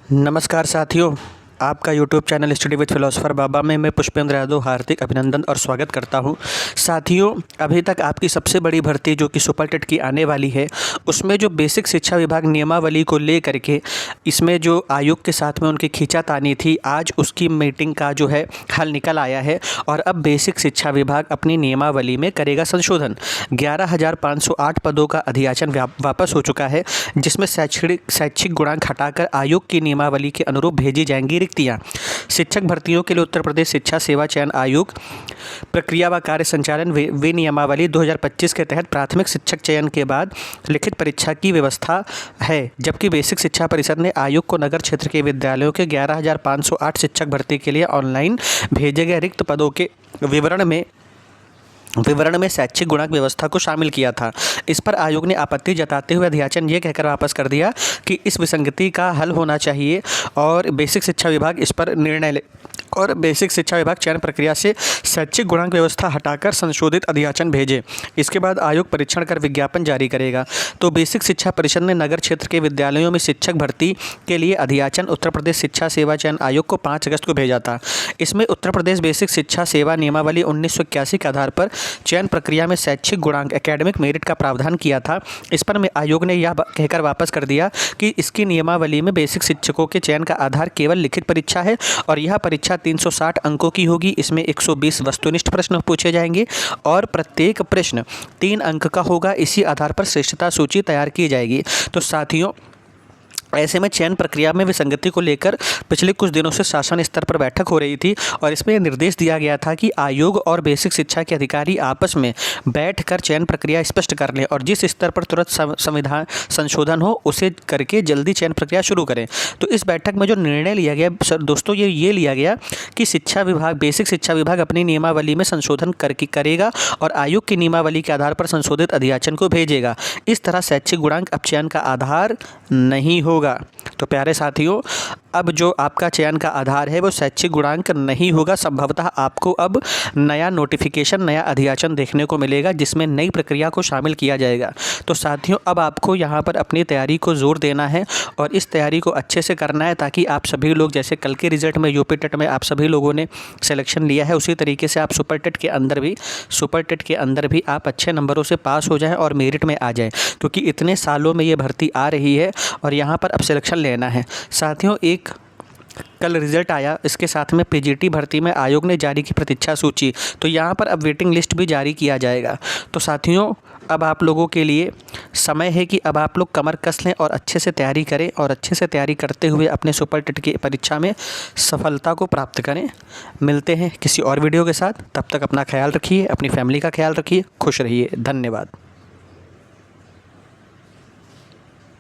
नमस्कार साथियों, आपका YouTube channel study with philosopher Baba में मैं पुष्पेंद्र यादव हार्दिक अभिनंदन और स्वागत करता हूं। साथियों, अभी तक आपकी सबसे बड़ी भर्ती जो कि सुपर टेट की आने वाली है, उसमें जो बेसिक शिक्षा विभाग नियमावली को ले करके इसमें जो आयोग के साथ में उनकी खींचातानी थी, आज उसकी मीटिंग का जो है हल निकल आया है और अब बेसिक शिक्षा विभाग अपनी नियमावली में करेगा संशोधन। 11,508 पदों का अधियाचन वापस हो चुका है, जिसमें शैक्षिक गुणांक हटाकर आयोग की नियमावली के अनुरूप भेजी जाएंगी रिक्तियां। शिक्षक भर्तियों के लिए उत्तर प्रदेश शिक्षा सेवा चयन आयोग प्रक्रिया व कार्य संचालन विनियमावली 2025 के तहत प्राथमिक शिक्षक चयन के बाद लिखित परीक्षा की व्यवस्था है, जबकि बेसिक शिक्षा परिषद ने आयोग को नगर क्षेत्र के विद्यालयों के 11,508 शिक्षक भर्ती के लिए ऑनलाइन भेजे गए रिक्त पदों के विवरण में शैक्षिक गुणांक व्यवस्था को शामिल किया था। इस पर आयोग ने आपत्ति जताते हुए अधियाचन ये कहकर वापस कर दिया कि इस विसंगति का हल होना चाहिए और बेसिक शिक्षा विभाग इस पर निर्णय ले और बेसिक शिक्षा विभाग चयन प्रक्रिया से शैक्षिक गुणांक व्यवस्था हटाकर संशोधित अधियाचन भेजे। इसके बाद आयोग परीक्षण कर विज्ञापन जारी करेगा। तो बेसिक शिक्षा परिषद ने नगर क्षेत्र के विद्यालयों में शिक्षक भर्ती के लिए अधियाचन उत्तर प्रदेश शिक्षा सेवा चयन आयोग को 5 अगस्त को भेजा था। इसमें उत्तर प्रदेश बेसिक शिक्षा सेवा नियमावली 1981 के आधार पर चयन प्रक्रिया में शैक्षिक गुणांक एकेडमिक मेरिट का प्रावधान किया था। इस पर में आयोग ने यह कहकर वापस कर दिया कि इसकी नियमावली में बेसिक शिक्षकों के चयन का आधार केवल लिखित परीक्षा है और यह परीक्षा 360 अंकों की होगी। इसमें 120 वस्तुनिष्ठ प्रश्न पूछे जाएंगे और प्रत्येक प्रश्न 3 अंक का होगा। इसी आधार पर श्रेष्ठता सूची तैयार की जाएगी। तो साथियों, ऐसे में चयन प्रक्रिया में विसंगति को लेकर पिछले कुछ दिनों से शासन स्तर पर बैठक हो रही थी और इसमें निर्देश दिया गया था कि आयोग और बेसिक शिक्षा के अधिकारी आपस में बैठकर चयन प्रक्रिया स्पष्ट कर लें और जिस स्तर पर तुरंत संविधान संशोधन हो उसे करके जल्दी चयन प्रक्रिया शुरू करें। तो इस बैठक में जो निर्णय लिया गया दोस्तों, ये लिया गया कि शिक्षा विभाग बेसिक शिक्षा विभाग अपनी नियमावली में संशोधन करेगा और आयोग की नियमावली के आधार पर संशोधित अधियाचन को भेजेगा। इस तरह शैक्षिक गुणांक अब चयन का आधार नहीं होगा। तो प्यारे साथियों, अब जो आपका चयन का आधार है वो शैक्षिक गुणांक नहीं होगा। संभवतः आपको अब नया नोटिफिकेशन, नया अधियाचन देखने को मिलेगा जिसमें नई प्रक्रिया को शामिल किया जाएगा। तो साथियों, अब आपको यहाँ पर अपनी तैयारी को जोर देना है और इस तैयारी को अच्छे से करना है ताकि आप सभी लोग, जैसे कल के रिजल्ट में यूपी टेट में आप सभी लोगों ने सिलेक्शन लिया है, उसी तरीके से आप सुपर टेट के अंदर भी आप अच्छे नंबरों से पास हो जाएँ और मेरिट में आ जाएँ, क्योंकि इतने सालों में ये भर्ती आ रही है और यहाँ पर अब सिलेक्शन लेना है। साथियों, एक कल रिजल्ट आया, इसके साथ में पीजीटी भर्ती में आयोग ने जारी की प्रतीक्षा सूची, तो यहाँ पर अब वेटिंग लिस्ट भी जारी किया जाएगा। तो साथियों, अब आप लोगों के लिए समय है कि अब आप लोग कमर कस लें और अच्छे से तैयारी करें और अच्छे से तैयारी करते हुए अपने सुपर टेट की परीक्षा में सफलता को प्राप्त करें। मिलते हैं किसी और वीडियो के साथ, तब तक अपना ख्याल रखिए, अपनी फैमिली का ख्याल रखिए, खुश रहिए। धन्यवाद।